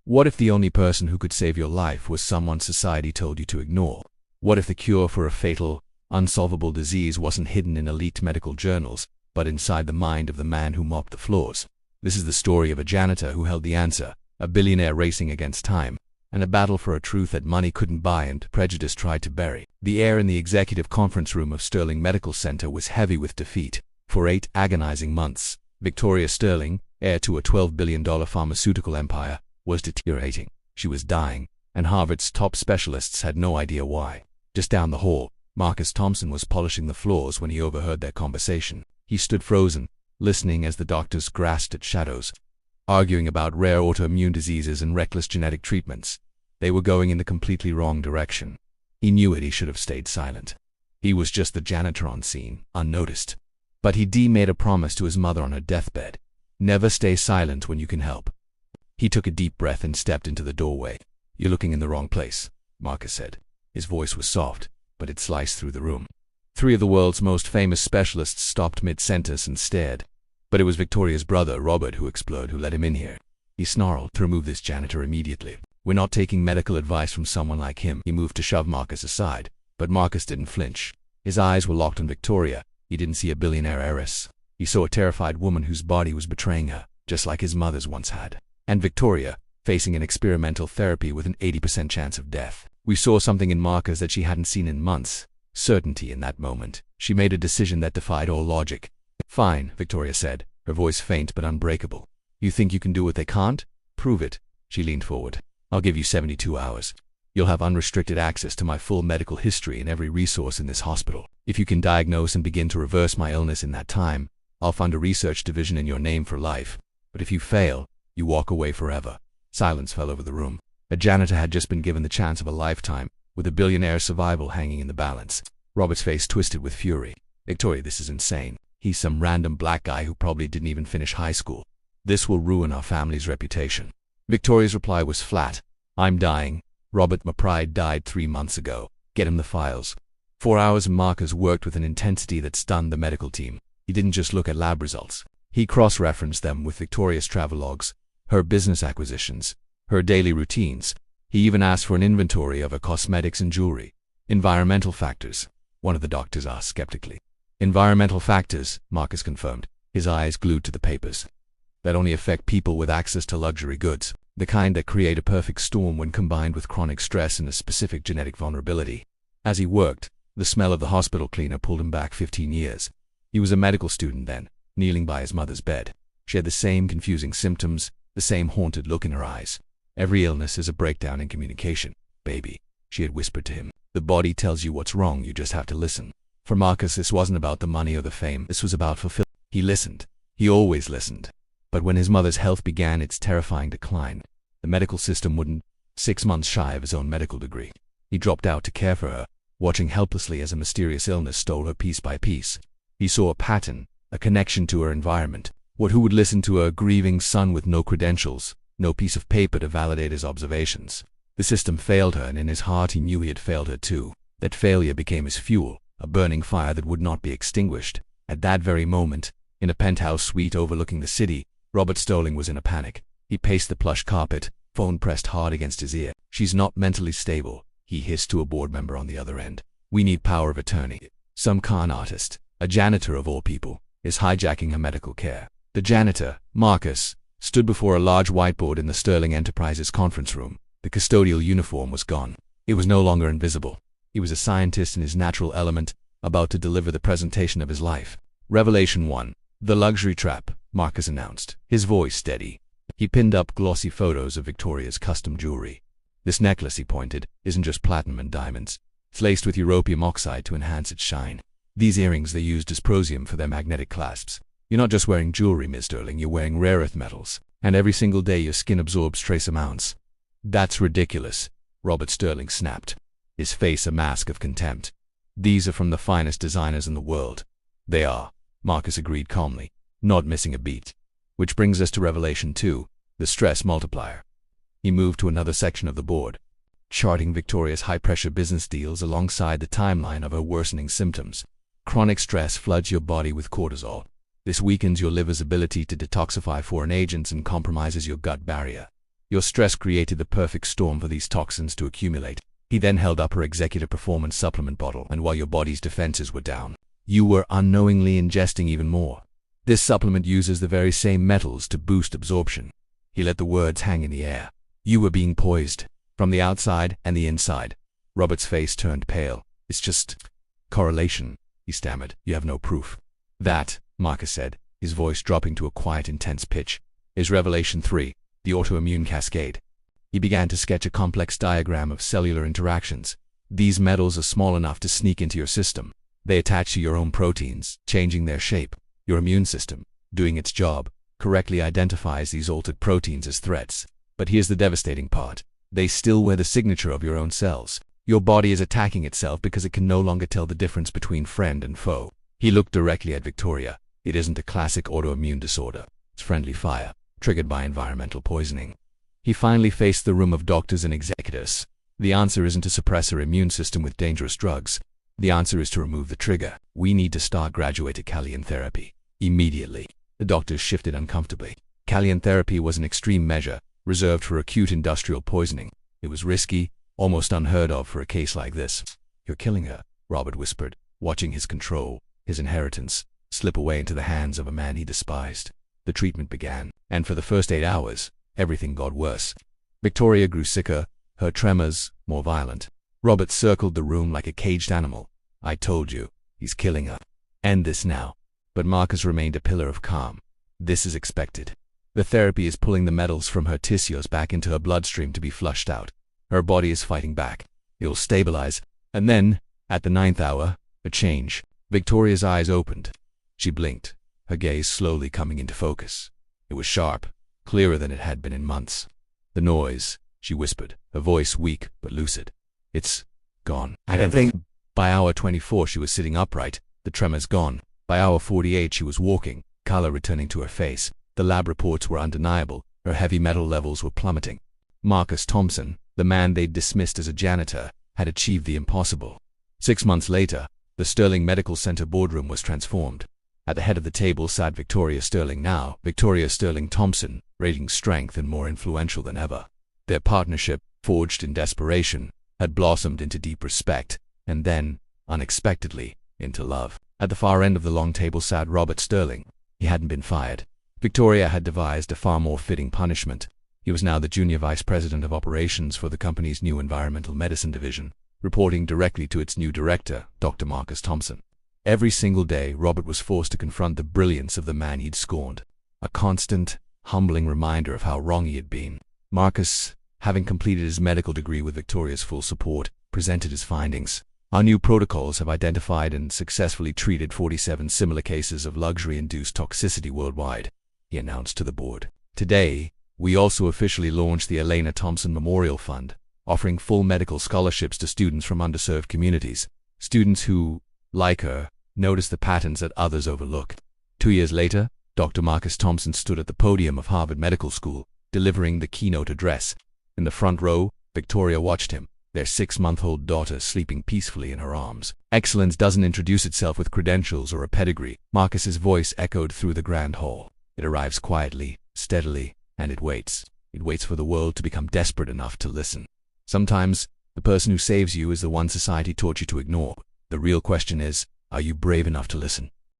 What if the only person who could save your life was someone society told you to ignore? What if the cure for a fatal, unsolvable disease wasn't hidden in elite medical journals, but inside the mind of the man who mopped the floors? This is the story of a janitor who held the answer, a billionaire racing against time, and a battle for a truth that money couldn't buy and prejudice tried to bury. The air in the executive conference room of Sterling Medical Center was heavy with defeat. For 8 agonizing months, Victoria Sterling, heir to a $12 billion pharmaceutical empire, was deteriorating. She was dying, and Harvard's top specialists had no idea why. Just down the hall, Marcus Thompson was polishing the floors when he overheard their conversation. He stood frozen, listening as the doctors grasped at shadows, arguing about rare autoimmune diseases and reckless genetic treatments. They were going in the completely wrong direction. He knew it. He should have stayed silent. He was just the janitor on scene, unnoticed. But he made a promise to his mother on her deathbed. Never stay silent when you can help. He took a deep breath and stepped into the doorway. "You're looking in the wrong place," Marcus said. His voice was soft, but it sliced through the room. 3 of the world's most famous specialists stopped mid-sentence and stared. But it was Victoria's brother, Robert, who exploded, who let him in here. He snarled, "To remove this janitor immediately. We're not taking medical advice from someone like him." He moved to shove Marcus aside, but Marcus didn't flinch. His eyes were locked on Victoria. He didn't see a billionaire heiress. He saw a terrified woman whose body was betraying her, just like his mother's once had. And Victoria, facing an experimental therapy with an 80% chance of death. We saw something in Marcus that she hadn't seen in months. Certainty in that moment. She made a decision that defied all logic. "Fine," Victoria said, her voice faint but unbreakable. "You think you can do what they can't? Prove it." She leaned forward. "I'll give you 72 hours. You'll have unrestricted access to my full medical history and every resource in this hospital. If you can diagnose and begin to reverse my illness in that time, I'll fund a research division in your name for life. But if you fail, you walk away forever." Silence fell over the room. A janitor had just been given the chance of a lifetime, with a billionaire's survival hanging in the balance. Robert's face twisted with fury. "Victoria, this is insane. He's some random black guy who probably didn't even finish high school. This will ruin our family's reputation." Victoria's reply was flat. "I'm dying. Robert McBride died 3 months ago. Get him the files." 4 hours and Marcus worked with an intensity that stunned the medical team. He didn't just look at lab results. He cross-referenced them with Victoria's travelogues, her business acquisitions, her daily routines. He even asked for an inventory of her cosmetics and jewelry. "Environmental factors?" one of the doctors asked skeptically. "Environmental factors," Marcus confirmed, his eyes glued to the papers. "That only affect people with access to luxury goods, the kind that create a perfect storm when combined with chronic stress and a specific genetic vulnerability." As he worked, the smell of the hospital cleaner pulled him back 15 years. He was a medical student then, kneeling by his mother's bed. She had the same confusing symptoms, the same haunted look in her eyes. "Every illness is a breakdown in communication, baby," she had whispered to him. "The body tells you what's wrong, you just have to listen." For Marcus, this wasn't about the money or the fame. This was about fulfillment. He listened. He always listened. But when his mother's health began its terrifying decline, the medical system wouldn't. 6 months shy of his own medical degree, he dropped out to care for her, watching helplessly as a mysterious illness stole her piece by piece. He saw a pattern, a connection to her environment. Who would listen to a grieving son with no credentials, no piece of paper to validate his observations? The system failed her, and in his heart he knew he had failed her too. That failure became his fuel, a burning fire that would not be extinguished. At that very moment, in a penthouse suite overlooking the city, Robert Sterling was in a panic. He paced the plush carpet, phone pressed hard against his ear. "She's not mentally stable," he hissed to a board member on the other end. "We need power of attorney. Some con artist, a janitor of all people, is hijacking her medical care." The janitor, Marcus, stood before a large whiteboard in the Sterling Enterprises conference room. The custodial uniform was gone. It was no longer invisible. He was a scientist in his natural element, about to deliver the presentation of his life. "Revelation 1. The luxury trap," Marcus announced, his voice steady. He pinned up glossy photos of Victoria's custom jewelry. "This necklace," he pointed, "isn't just platinum and diamonds. It's laced with europium oxide to enhance its shine. These earrings, they use dysprosium for their magnetic clasps. You're not just wearing jewelry, Miss Sterling, you're wearing rare earth metals. And every single day your skin absorbs trace amounts." "That's ridiculous," Robert Sterling snapped, his face a mask of contempt. "These are from the finest designers in the world." "They are," Marcus agreed calmly, not missing a beat. "Which brings us to Revelation 2, the stress multiplier." He moved to another section of the board, charting Victoria's high-pressure business deals alongside the timeline of her worsening symptoms. "Chronic stress floods your body with cortisol. This weakens your liver's ability to detoxify foreign agents and compromises your gut barrier. Your stress created the perfect storm for these toxins to accumulate. He then held up her executive performance supplement bottle, and while your body's defenses were down, you were unknowingly ingesting even more. This supplement uses the very same metals to boost absorption. He let the words hang in the air. You were being poisoned, from the outside and the inside. Robert's face turned pale. It's just correlation, he stammered. You have no proof. That, Marcus said, his voice dropping to a quiet, intense pitch, is Revelation 3, the autoimmune cascade. He began to sketch a complex diagram of cellular interactions. These metals are small enough to sneak into your system. They attach to your own proteins, changing their shape. Your immune system, doing its job, correctly identifies these altered proteins as threats. But here's the devastating part. They still wear the signature of your own cells. Your body is attacking itself because it can no longer tell the difference between friend and foe. He looked directly at Victoria. It isn't a classic autoimmune disorder. It's friendly fire, triggered by environmental poisoning. He finally faced the room of doctors and executives. The answer isn't to suppress her immune system with dangerous drugs. The answer is to remove the trigger. We need to start graduated Callian therapy. Immediately. The doctors shifted uncomfortably. Callian therapy was an extreme measure, reserved for acute industrial poisoning. It was risky, almost unheard of for a case like this. You're killing her, Robert whispered, watching his control, his inheritance, slip away into the hands of a man he despised. The treatment began, and for the first 8 hours, everything got worse. Victoria grew sicker, her tremors more violent. Robert circled the room like a caged animal. I told you, he's killing her. End this now. But Marcus remained a pillar of calm. This is expected. The therapy is pulling the metals from her tissues back into her bloodstream to be flushed out. Her body is fighting back. It will stabilize. And then, at the 9th hour, a change. Victoria's eyes opened. She blinked, her gaze slowly coming into focus. It was sharp, clearer than it had been in months. The noise, she whispered, her voice weak but lucid. It's gone. I don't think. By hour 24 she was sitting upright, the tremors gone. By hour 48 she was walking, color returning to her face. The lab reports were undeniable. Her heavy metal levels were plummeting. Marcus Thompson, the man they'd dismissed as a janitor, had achieved the impossible. 6 months later, the Sterling Medical Center boardroom was transformed. At the head of the table sat Victoria Sterling, now Victoria Sterling Thompson, radiating strength and more influential than ever. Their partnership, forged in desperation, had blossomed into deep respect, and then, unexpectedly, into love. At the far end of the long table sat Robert Sterling. He hadn't been fired. Victoria had devised a far more fitting punishment. He was now the junior vice president of operations for the company's new environmental medicine division, reporting directly to its new director, Dr. Marcus Thompson. Every single day, Robert was forced to confront the brilliance of the man he'd scorned. A constant, humbling reminder of how wrong he had been. Marcus, having completed his medical degree with Victoria's full support, presented his findings. Our new protocols have identified and successfully treated 47 similar cases of luxury-induced toxicity worldwide, he announced to the board. Today, we also officially launched the Elena Thompson Memorial Fund, offering full medical scholarships to students from underserved communities, students who, like her, notice the patterns that others overlook. 2 years later, Dr. Marcus Thompson stood at the podium of Harvard Medical School, delivering the keynote address. In the front row, Victoria watched him, their 6-month-old daughter sleeping peacefully in her arms. Excellence doesn't introduce itself with credentials or a pedigree. Marcus's voice echoed through the grand hall. It arrives quietly, steadily, and it waits. It waits for the world to become desperate enough to listen. Sometimes, the person who saves you is the one society taught you to ignore. The real question is, are you brave enough to listen?